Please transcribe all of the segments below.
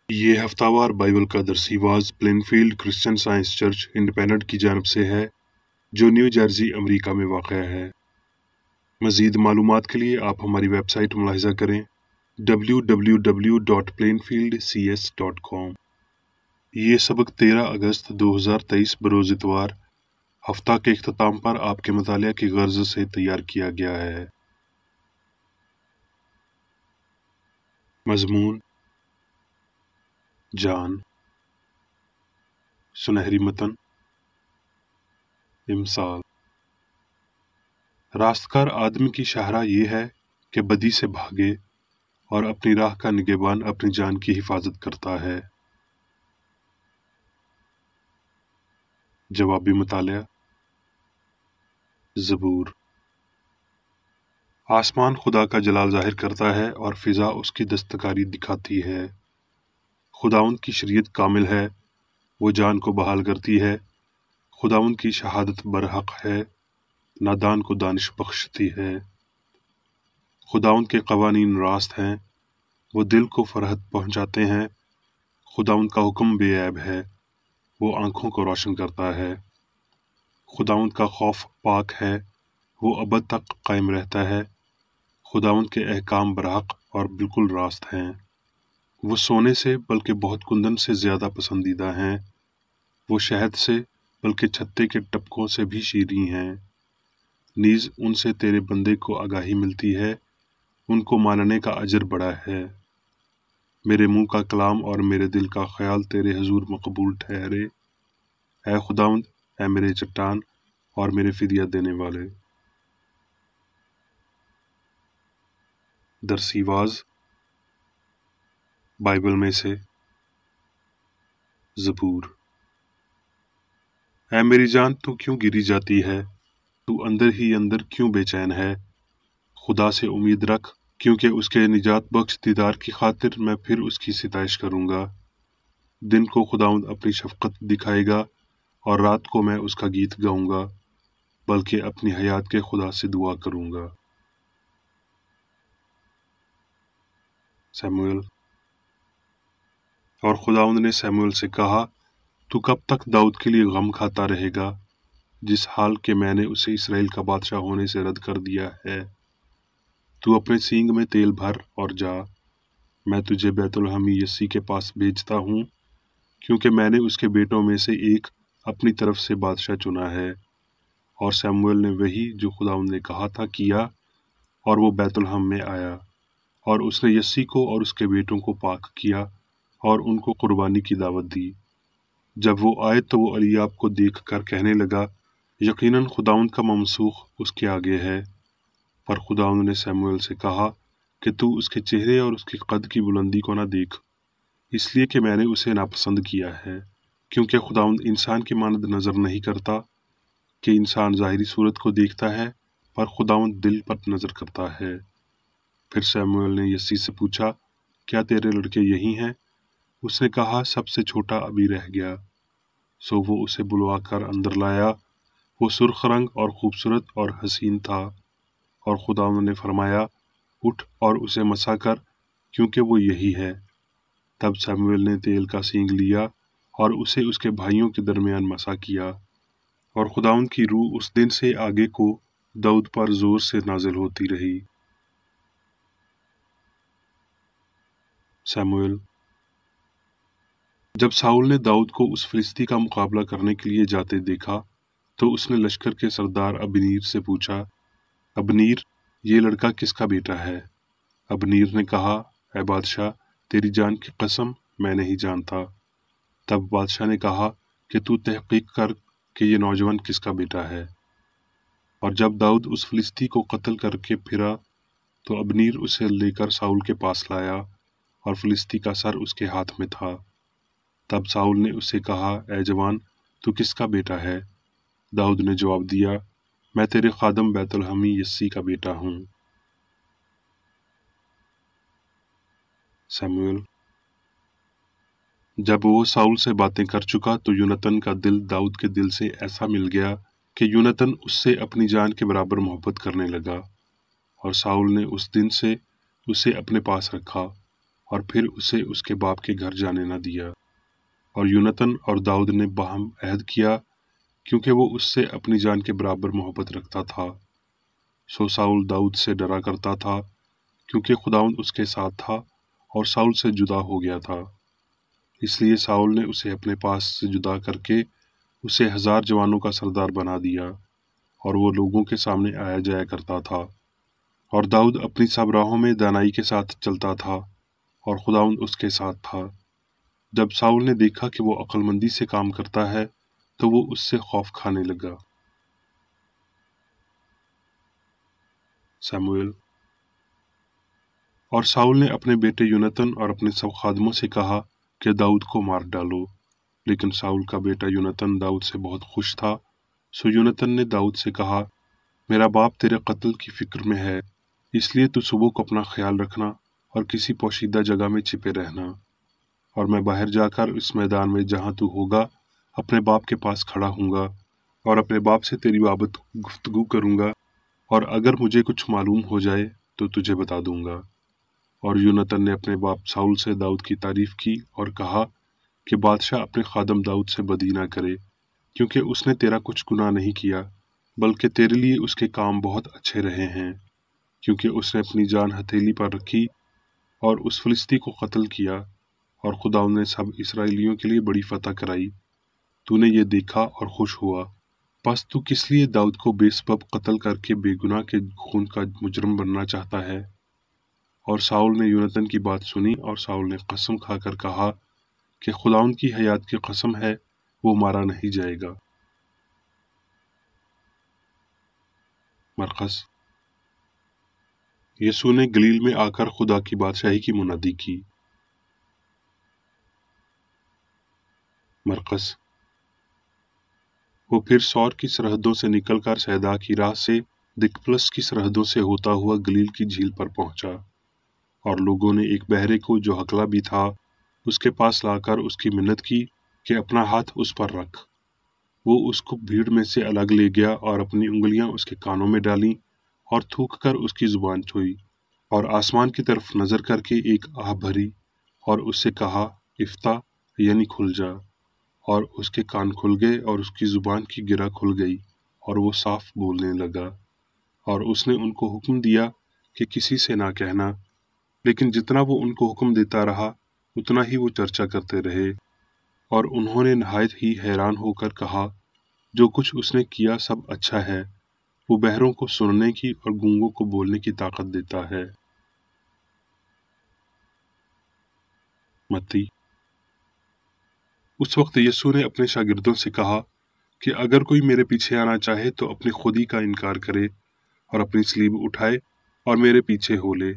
یہ ہفتہ وار بائبل کا درسی واز Plainfield Christian Science Church Independent کی جانب سے ہے جو نیو جرسی امریکہ میں واقع ہے۔ مزید معلومات کے لیے آپ ہماری ویب سائٹ ملاحظہ کریں www.plainfieldcs.com۔ یہ سبق 13 اگست 2023 بروز اتوار ہفتہ کے اختتام پر آپ کے مطالعہ کی غرض سے تیار کیا گیا ہے۔ مضمون جان، سنہری متن، امثال۔ راستگار آدمی کی شاہراہ یہ ہے کہ بدی سے بھاگے اور اپنی راہ کا نگہبان اپنی جان کی حفاظت کرتا ہے۔ جوابی مطالعہ۔ زبور۔ آسمان خدا کا جلال ظاہر کرتا ہے اور فضا اس کی دستکاری دکھاتی ہے۔ خداوند کی شریعت کامل ہے، وہ جان کو بحال کرتی ہے۔ خداوند کی شہادت برحق ہے، نادان کو دانش بخشتی ہے۔ خداوند کے قوانین راست ہیں، وہ دل کو فرحت پہنچاتے ہیں۔ خداوند کا حکم بے عیب ہے، وہ آنکھوں کو روشن کرتا ہے۔ خداوند کا خوف پاک ہے، وہ ابد تک قائم رہتا ہے۔ خداوند کے احکام برحق اور بالکل راست ہیں، وہ سونے سے بلکہ بہت کندن سے زیادہ پسندیدہ ہیں، وہ شہد سے بلکہ چھتے کے ٹپکوں سے بھی شیریں ہیں۔ نیز ان سے تیرے بندے کو آگاہی ملتی ہے، ان کو ماننے کا اجر بڑا ہے۔ میرے منہ کا کلام اور میرے دل کا خیال تیرے حضور مقبول ٹھہرے، اے خداوند، اے میرے چٹان اور میرے فدیہ دینے والے۔ درسی واز بائبل میں سے زبور۔ اے میری جان، تو کیوں گری جاتی ہے؟ تو اندر ہی اندر کیوں بے چین ہے؟ خدا سے امید رکھ، کیونکہ اس کے نجات بخش دیدار کی خاطر میں پھر اس کی ستائش کروں گا۔ دن کو خداوند اپنی شفقت دکھائے گا اور رات کو میں اس کا گیت گاؤں گا، بلکہ اپنی حیات کے خدا سے دعا کروں گا۔ سیموئیل۔ اور خداوند نے سیموئیل سے کہا، تو کب تک داؤد کے لیے غم کھاتا رہے گا، جس حال کہ میں نے اسے اسرائیل کا بادشاہ ہونے سے رد کر دیا ہے؟ تو اپنے سینگ میں تیل بھر اور جا، میں تجھے بیت الحمی یسی کے پاس بھیجتا ہوں، کیونکہ میں نے اس کے بیٹوں میں سے ایک اپنی طرف سے بادشاہ چنا ہے۔ اور سیموئیل نے وہی جو خداوند نے کہا تھا کیا، اور وہ بیت الحم میں آیا، اور اس نے یسی کو اور اس کے بیٹوں کو پاک کیا اور ان کو قربانی کی دعوت دی۔ جب وہ آئے تو وہ الیاب کو دیکھ کر کہنے لگا، یقیناً خداوند کا ممسوخ اس کے آگے ہے۔ پر خداوند نے سیموئیل سے کہا کہ تو اس کے چہرے اور اس کے قد کی بلندی کو نہ دیکھ، اس لیے کہ میں نے اسے ناپسند کیا ہے، کیونکہ خداوند انسان کی مانند نظر نہیں کرتا کہ انسان ظاہری صورت کو دیکھتا ہے، پر خداوند دل پر نظر کرتا ہے۔ پھر سیموئیل نے یسی سے پوچھا، کیا تیرے لڑکے یہی ہیں؟ اس نے کہا، سب سے چھوٹا ابھی رہ گیا۔ سو وہ اسے بلوا کر اندر لایا، وہ سرخ رنگ اور خوبصورت اور حسین تھا، اور خداوند نے فرمایا، اٹھ اور اسے مسا کر، کیونکہ وہ یہی ہے۔ تب سیموئیل نے تیل کا سینگ لیا اور اسے اس کے بھائیوں کے درمیان مسا کیا، اور خداوند کی روح اس دن سے آگے کو داؤد پر زور سے نازل ہوتی رہی۔ سیموئیل۔ جب ساؤل نے داؤد کو اس فلسطی کا مقابلہ کرنے کے لیے جاتے دیکھا تو اس نے لشکر کے سردار ابنیر سے پوچھا، ابنیر، یہ لڑکا کس کا بیٹا ہے؟ ابنیر نے کہا، اے بادشاہ، تیری جان کی قسم، میں نہیں جانتا۔ تب بادشاہ نے کہا کہ تو تحقیق کر کہ یہ نوجوان کس کا بیٹا ہے۔ اور جب داؤد اس فلسطی کو قتل کر کے پھرا تو ابنیر اسے لے کر ساؤل کے پاس لایا، اور فلسطی کا سر اس کے ہاتھ میں تھا۔ تب ساؤل نے اس سے کہا، اے جوان، تو کس کا بیٹا ہے؟ داؤد نے جواب دیا، میں تیرے خادم بیت الحمی یسی کا بیٹا ہوں۔ سیموئیل۔ جب وہ ساؤل سے باتیں کر چکا تو یونتن کا دل داؤد کے دل سے ایسا مل گیا کہ یونتن اس سے اپنی جان کے برابر محبت کرنے لگا، اور ساؤل نے اس دن سے اسے اپنے پاس رکھا، اور پھر اسے اس کے باپ کے گھر جانے نہ دیا۔ اور یونتن اور داؤد نے باہم عہد کیا کیونکہ وہ اس سے اپنی جان کے برابر محبت رکھتا تھا۔ سو ساؤل داؤد سے ڈرا کرتا تھا کیونکہ خداوند اس کے ساتھ تھا اور ساؤل سے جدا ہو گیا تھا۔ اس لیے ساؤل نے اسے اپنے پاس سے جدا کر کے اسے 1000 جوانوں کا سردار بنا دیا، اور وہ لوگوں کے سامنے آیا جایا کرتا تھا۔ اور داؤد اپنی سب راہوں میں دانائی کے ساتھ چلتا تھا، اور خداوند اس کے ساتھ تھا۔ جب ساؤل نے دیکھا کہ وہ عقل مندی سے کام کرتا ہے تو وہ اس سے خوف کھانے لگا۔ سموئیل۔ اور ساؤل نے اپنے بیٹے یونتن اور اپنے سب خادموں سے کہا کہ داؤد کو مار ڈالو، لیکن ساؤل کا بیٹا یونتن داؤد سے بہت خوش تھا۔ سو یونتن نے داؤد سے کہا، میرا باپ تیرے قتل کی فکر میں ہے، اس لیے تو صبح کو اپنا خیال رکھنا اور کسی پوشیدہ جگہ میں چھپے رہنا، اور میں باہر جا کر اس میدان میں جہاں تو ہوگا اپنے باپ کے پاس کھڑا ہوں گا اور اپنے باپ سے تیری بابت گفتگو کروں گا، اور اگر مجھے کچھ معلوم ہو جائے تو تجھے بتا دوں گا۔ اور یونتن نے اپنے باپ ساؤل سے داؤد کی تعریف کی اور کہا کہ بادشاہ اپنے خادم داؤد سے بدی نہ کرے، کیونکہ اس نے تیرا کچھ گناہ نہیں کیا، بلکہ تیرے لیے اس کے کام بہت اچھے رہے ہیں، کیونکہ اس نے اپنی جان ہتھیلی پر رکھی اور اس فلسطی کو قتل کیا، اور خداوند نے سب اسرائیلیوں کے لیے بڑی فتح کرائی۔ تو نے یہ دیکھا اور خوش ہوا، پس تو کس لیے داؤد کو بے سبب قتل کر کے بے گناہ کے خون کا مجرم بننا چاہتا ہے؟ اور ساؤل نے یونتن کی بات سنی، اور ساؤل نے قسم کھا کر کہا کہ خداوند کی حیات کی قسم ہے، وہ مارا نہیں جائے گا۔ مرقس۔ یسوع نے گلیل میں آ کر خدا کی بادشاہی کی منادی کی۔ مرقس۔ وہ پھر سور کی سرحدوں سے نکل کر سیدا کی راہ سے دکپلس کی سرحدوں سے ہوتا ہوا گلیل کی جھیل پر پہنچا، اور لوگوں نے ایک بہرے کو جو ہکلا بھی تھا اس کے پاس لا کر اس کی منت کی کہ اپنا ہاتھ اس پر رکھ۔ وہ اس کو بھیڑ میں سے الگ لے گیا اور اپنی انگلیاں اس کے کانوں میں ڈالیں اور تھوک کر اس کی زبان چھوئی، اور آسمان کی طرف نظر کر کے ایک آہ بھری اور اس سے کہا، افتح، یعنی کھل جا۔ اور اس کے کان کھل گئے اور اس کی زبان کی گرہ کھل گئی اور وہ صاف بولنے لگا۔ اور اس نے ان کو حکم دیا کہ کسی سے نہ کہنا، لیکن جتنا وہ ان کو حکم دیتا رہا اتنا ہی وہ چرچا کرتے رہے، اور انہوں نے نہایت ہی حیران ہو کر کہا، جو کچھ اس نے کیا سب اچھا ہے، وہ بہروں کو سننے کی اور گونگوں کو بولنے کی طاقت دیتا ہے۔ متی۔ اس وقت یسوع نے اپنے شاگردوں سے کہا کہ اگر کوئی میرے پیچھے آنا چاہے تو اپنی خودی کا انکار کرے اور اپنی صلیب اٹھائے اور میرے پیچھے ہو لے،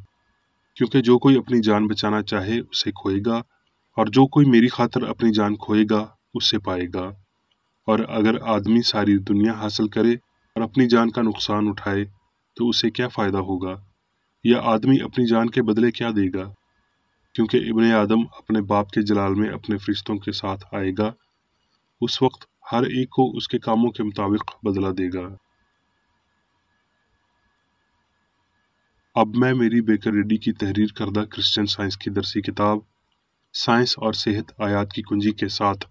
کیونکہ جو کوئی اپنی جان بچانا چاہے اسے کھوئے گا، اور جو کوئی میری خاطر اپنی جان کھوئے گا اسے پائے گا۔ اور اگر آدمی ساری دنیا حاصل کرے اور اپنی جان کا نقصان اٹھائے تو اسے کیا فائدہ ہوگا؟ یا آدمی اپنی جان کے بدلے کیا دے گا؟ کیونکہ ابن آدم اپنے باپ کے جلال میں اپنے فرشتوں کے ساتھ آئے گا، اس وقت ہر ایک کو اس کے کاموں کے مطابق بدلہ دے گا۔ اب میں میری بیکر ریڈی کی تحریر کردہ کرسچن سائنس کی درسی کتاب سائنس اور صحت آیات کی کنجی کے ساتھ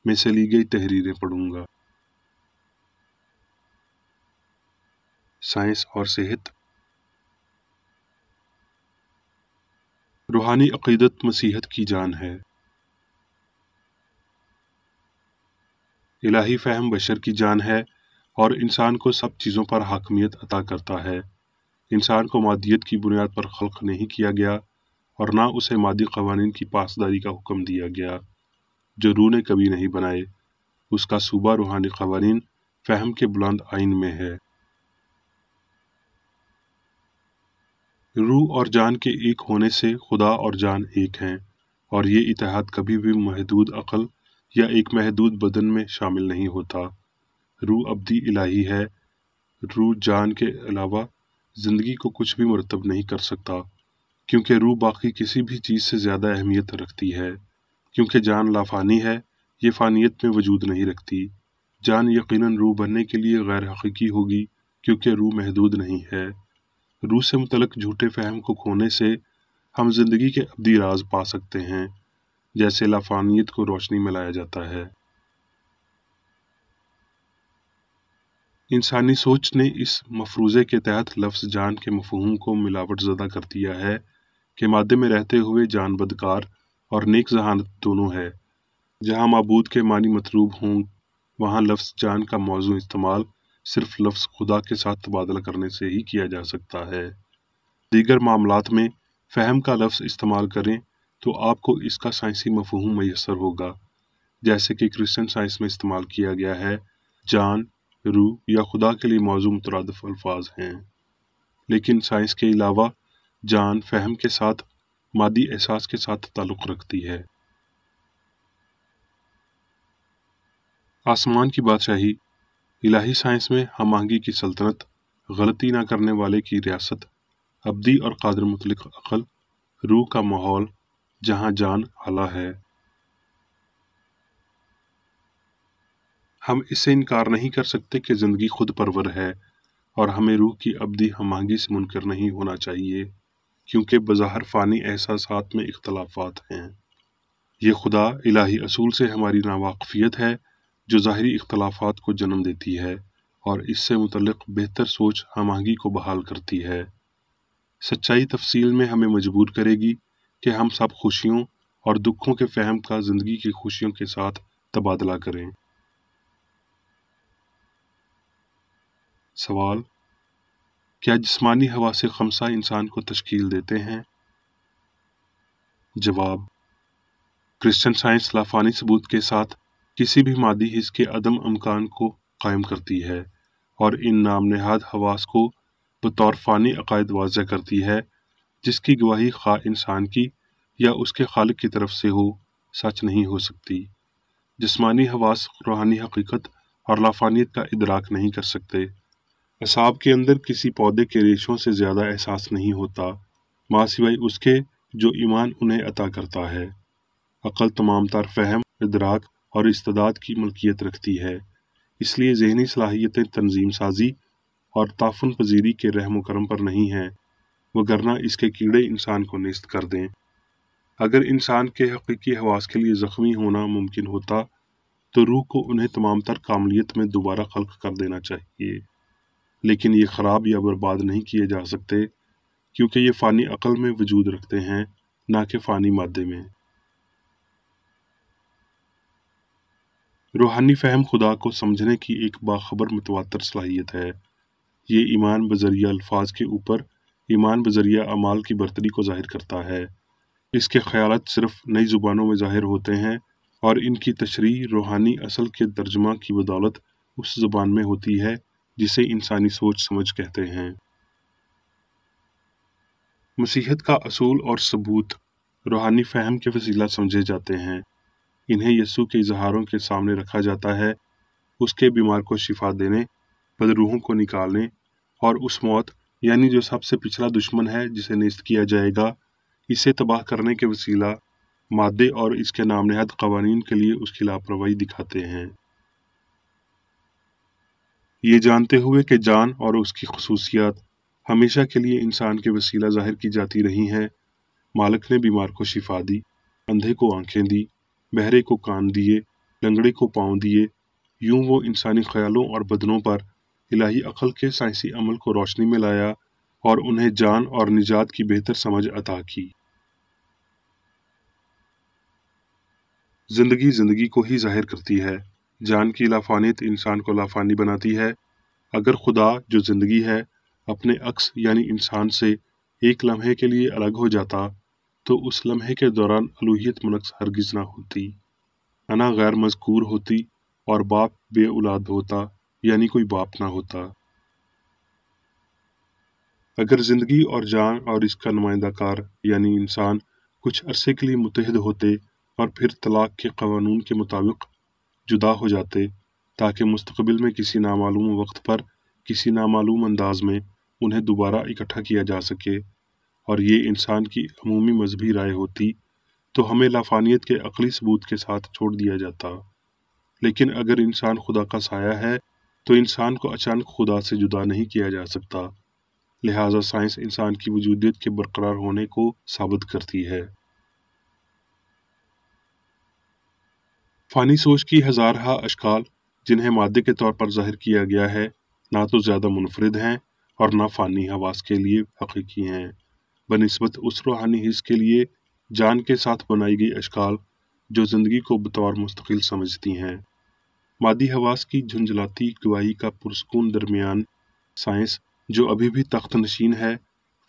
میں سے لی گئی تحریریں پڑھوں گا۔ سائنس اور صحت۔ روحانی عقیدت مسیحت کی جان ہے۔ الہی فہم بشر کی جان ہے اور انسان کو سب چیزوں پر حاکمیت عطا کرتا ہے۔ انسان کو مادیت کی بنیاد پر خلق نہیں کیا گیا اور نہ اسے مادی قوانین کی پاسداری کا حکم دیا گیا جو روح نے کبھی نہیں بنائے۔ اس کا صوبہ روحانی قوانین فہم کے بلند آئین میں ہے۔ روح اور جان کے ایک ہونے سے خدا اور جان ایک ہیں، اور یہ اتحاد کبھی بھی محدود عقل یا ایک محدود بدن میں شامل نہیں ہوتا۔ روح ابدی الہی ہے۔ روح جان کے علاوہ زندگی کو کچھ بھی مرتب نہیں کر سکتا، کیونکہ روح باقی کسی بھی چیز سے زیادہ اہمیت رکھتی ہے۔ کیونکہ جان لافانی ہے، یہ فانیت میں وجود نہیں رکھتی۔ جان یقیناً روح بننے کے لیے غیر حقیقی ہوگی، کیونکہ روح محدود نہیں ہے۔ روح سے متعلق جھوٹے فہم کو کھونے سے ہم زندگی کے ابدی راز پا سکتے ہیں، جیسے لافانیت کو روشنی میں لایا جاتا ہے۔ انسانی سوچ نے اس مفروضے کے تحت لفظ جان کے مفہوم کو ملاوٹ زدہ کر دیا ہے کہ مادے میں رہتے ہوئے جان بدکار اور نیک ذہانت دونوں ہے۔ جہاں معبود کے معنی مطلوب ہوں، وہاں لفظ جان کا موضوع استعمال صرف لفظ خدا کے ساتھ تبادلہ کرنے سے ہی کیا جا سکتا ہے۔ دیگر معاملات میں فہم کا لفظ استعمال کریں تو آپ کو اس کا سائنسی مفہوم میسر ہوگا، جیسے کہ کرسچن سائنس میں استعمال کیا گیا ہے۔ جان، روح یا خدا کے لیے موضوع مترادف الفاظ ہیں، لیکن سائنس کے علاوہ جان فہم کے ساتھ مادی احساس کے ساتھ تعلق رکھتی ہے۔ آسمان کی بادشاہی، الہی سائنس میں ہم آہنگی کی سلطنت، غلطی نہ کرنے والے کی ریاست، ابدی اور قادر مطلق عقل، روح کا ماحول جہاں جان اعلیٰ ہے۔ ہم اس سے انکار نہیں کر سکتے کہ زندگی خود پرور ہے، اور ہمیں روح کی ابدی ہم آہنگی سے منکر نہیں ہونا چاہیے، کیونکہ بظاہر فانی احساسات میں اختلافات ہیں۔ یہ خدا الہی اصول سے ہماری ناواقفیت ہے جو ظاہری اختلافات کو جنم دیتی ہے اور اس سے متعلق بہتر سوچ ہم آہنگی کو بحال کرتی ہے۔ سچائی تفصیل میں ہمیں مجبور کرے گی کہ ہم سب خوشیوں اور دکھوں کے فہم کا زندگی کی خوشیوں کے ساتھ تبادلہ کریں۔ سوال: کیا جسمانی حواس خمسہ انسان کو تشکیل دیتے ہیں؟ جواب: کرسچن سائنس لافانی ثبوت کے ساتھ کسی بھی مادی حس کے عدم امکان کو قائم کرتی ہے اور ان نام نہاد حواس کو بطور فانی عقائد واضح کرتی ہے، جس کی گواہی خواہ انسان کی یا اس کے خالق کی طرف سے ہو، سچ نہیں ہو سکتی۔ جسمانی حواس روحانی حقیقت اور لافانیت کا ادراک نہیں کر سکتے۔ اعصاب کے اندر کسی پودے کے ریشوں سے زیادہ احساس نہیں ہوتا، ماں سوائے اس کے جو ایمان انہیں عطا کرتا ہے۔ عقل تمام تر فہم، ادراک اور استعداد کی ملکیت رکھتی ہے، اس لیے ذہنی صلاحیتیں تنظیم سازی اور تعفن پذیری کے رحم و کرم پر نہیں ہیں، وگرنہ اس کے کیڑے انسان کو نیست کر دیں۔ اگر انسان کے حقیقی حواس کے لیے زخمی ہونا ممکن ہوتا تو روح کو انہیں تمام تر کاملیت میں دوبارہ خلق کر دینا چاہیے، لیکن یہ خراب یا برباد نہیں کیے جا سکتے کیونکہ یہ فانی عقل میں وجود رکھتے ہیں، نہ کہ فانی مادے میں۔ روحانی فہم خدا کو سمجھنے کی ایک باخبر متواتر صلاحیت ہے۔ یہ ایمان بذریعہ الفاظ کے اوپر ایمان بذریعہ اعمال کی برتری کو ظاہر کرتا ہے۔ اس کے خیالات صرف نئی زبانوں میں ظاہر ہوتے ہیں اور ان کی تشریح روحانی اصل کے ترجمہ کی بدولت اس زبان میں ہوتی ہے جسے انسانی سوچ سمجھ کہتے ہیں۔ مسیحیت کا اصول اور ثبوت روحانی فہم کے وسیلہ سمجھے جاتے ہیں۔ انہیں یسوع کے اظہاروں کے سامنے رکھا جاتا ہے، اس کے بیمار کو شفا دینے، بدروحوں کو نکالنے اور اس موت یعنی جو سب سے پچھلا دشمن ہے جسے نیست کیا جائے گا، اسے تباہ کرنے کے وسیلہ مادے اور اس کے نام نہاد قوانین کے لیے اس کی لاپرواہی دکھاتے ہیں۔ یہ جانتے ہوئے کہ جان اور اس کی خصوصیات ہمیشہ کے لیے انسان کے وسیلہ ظاہر کی جاتی رہی ہیں، مالک نے بیمار کو شفا دی، اندھے کو آنکھیں دی، بہرے کو کان دیے، لنگڑے کو پاؤں دیے، یوں وہ انسانی خیالوں اور بدنوں پر الہی عقل کے سائنسی عمل کو روشنی میں لایا اور انہیں جان اور نجات کی بہتر سمجھ عطا کی۔ زندگی زندگی کو ہی ظاہر کرتی ہے، جان کی لافانیت انسان کو لافانی بناتی ہے۔ اگر خدا جو زندگی ہے اپنے عکس یعنی انسان سے ایک لمحے کے لیے الگ ہو جاتا تو اس لمحے کے دوران الوہیت منعکس ہرگز نہ ہوتی، انا غیر مذکور ہوتی اور باپ بے اولاد ہوتا یعنی کوئی باپ نہ ہوتا۔ اگر زندگی اور جان اور اس کا نمائندہ کار یعنی انسان کچھ عرصے کے لیے متحد ہوتے اور پھر طلاق کے قانون کے مطابق جدا ہو جاتے تاکہ مستقبل میں کسی نامعلوم وقت پر کسی نامعلوم انداز میں انہیں دوبارہ اکٹھا کیا جا سکے اور یہ انسان کی عمومی مذہبی رائے ہوتی تو ہمیں لافانیت کے عقلی ثبوت کے ساتھ چھوڑ دیا جاتا۔ لیکن اگر انسان خدا کا سایہ ہے تو انسان کو اچانک خدا سے جدا نہیں کیا جا سکتا، لہٰذا سائنس انسان کی وجودیت کے برقرار ہونے کو ثابت کرتی ہے۔ فانی سوچ کی ہزارہا اشکال جنہیں مادے کے طور پر ظاہر کیا گیا ہے نہ تو زیادہ منفرد ہیں اور نہ فانی حواس کے لیے حقیقی ہیں، بنسبت اس روحانی حص کے لیے جان کے ساتھ بنائی گئی اشکال جو زندگی کو بطور مستقل سمجھتی ہیں۔ مادی حواس کی جھنجھلاتی گواہی کا پرسکون درمیان سائنس جو ابھی بھی تخت نشین ہے،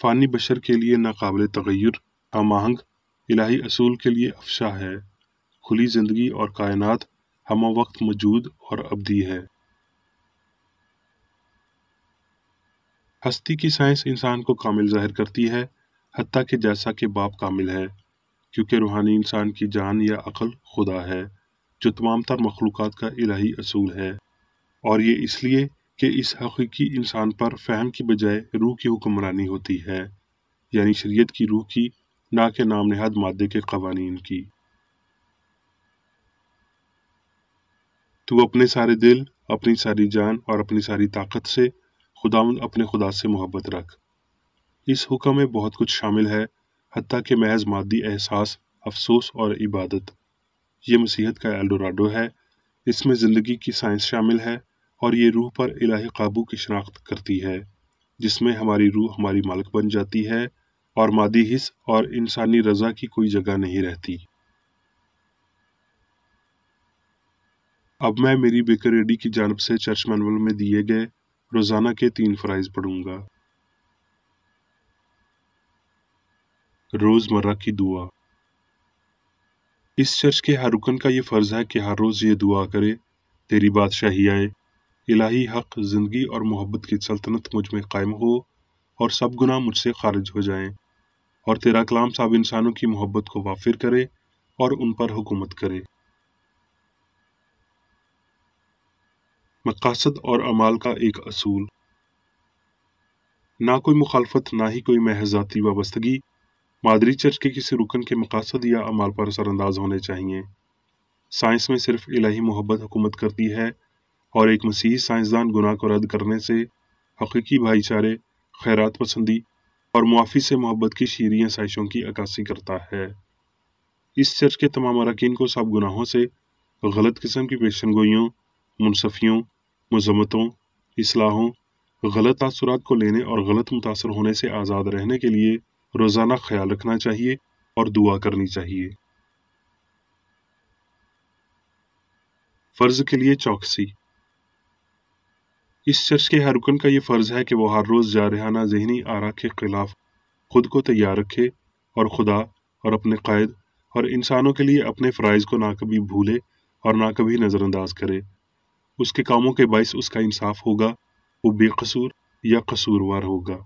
فانی بشر کے لیے ناقابل تغیر، ہم آہنگ الہی اصول کے لیے افشا ہے، کھلی زندگی اور کائنات ہم وقت موجود اور ابدی ہے۔ ہستی کی سائنس انسان کو کامل ظاہر کرتی ہے، حتیٰ کہ جیسا کہ باپ کامل ہے، کیونکہ روحانی انسان کی جان یا عقل خدا ہے، جو تمام تر مخلوقات کا الہی اصول ہے، اور یہ اس لیے کہ اس حقیقی انسان پر فہم کی بجائے روح کی حکمرانی ہوتی ہے، یعنی شریعت کی روح کی، نہ کہ نام نہاد مادے کے قوانین کی۔ تو اپنے سارے دل، اپنی ساری جان اور اپنی ساری طاقت سے خداوند اپنے خدا سے محبت رکھ۔ اس حکم میں بہت کچھ شامل ہے، حتیٰ کہ محض مادی احساس، افسوس اور عبادت۔ یہ مسیحت کا ایلڈوراڈو ہے، اس میں زندگی کی سائنس شامل ہے اور یہ روح پر الہی قابو کی شناخت کرتی ہے، جس میں ہماری روح ہماری مالک بن جاتی ہے اور مادی حص اور انسانی رضا کی کوئی جگہ نہیں رہتی۔ اب میں میری بیکر ریڈی کی جانب سے چرچ مینول میں دیے گئے روزانہ کے 3 فرائض پڑھوں گا۔ روزمرہ کی دعا۔ اس چرچ کے ہر رکن کا یہ فرض ہے کہ ہر روز یہ دعا کرے، تیری بادشاہی آئے، الہی حق، زندگی اور محبت کی سلطنت مجھ میں قائم ہو اور سب گناہ مجھ سے خارج ہو جائیں، اور تیرا کلام سب انسانوں کی محبت کو وافر کرے اور ان پر حکومت کرے۔ مقاصد اور اعمال کا ایک اصول۔ نہ کوئی مخالفت، نہ ہی کوئی محض ذاتی وابستگی مادری چرچ کے کسی رکن کے مقاصد یا اعمال پر اثر انداز ہونے چاہیے۔ سائنس میں صرف الہی محبت حکومت کرتی ہے، اور ایک مسیحی سائنسدان گناہ کو رد کرنے سے حقیقی بھائی چارے، خیرات پسندی اور معافی سے محبت کی شیریں آسائشوں کی عکاسی کرتا ہے۔ اس چرچ کے تمام اراکین کو سب گناہوں سے، غلط قسم کی پیشن گوئیوں، منصفیوں، مذمتوں، اصلاحوں، غلط تاثرات کو لینے اور غلط متاثر ہونے سے آزاد رہنے کے لیے روزانہ خیال رکھنا چاہیے اور دعا کرنی چاہیے۔ فرض کے لیے چوکسی۔ اس چرچ کے ہر رکن کا یہ فرض ہے کہ وہ ہر روز جارحانہ ذہنی آرا کے خلاف خود کو تیار رکھے اور خدا اور اپنے قائد اور انسانوں کے لیے اپنے فرائض کو نہ کبھی بھولے اور نہ کبھی نظر انداز کرے۔ اس کے کاموں کے باعث اس کا انصاف ہوگا، وہ بے قصور یا قصوروار ہوگا۔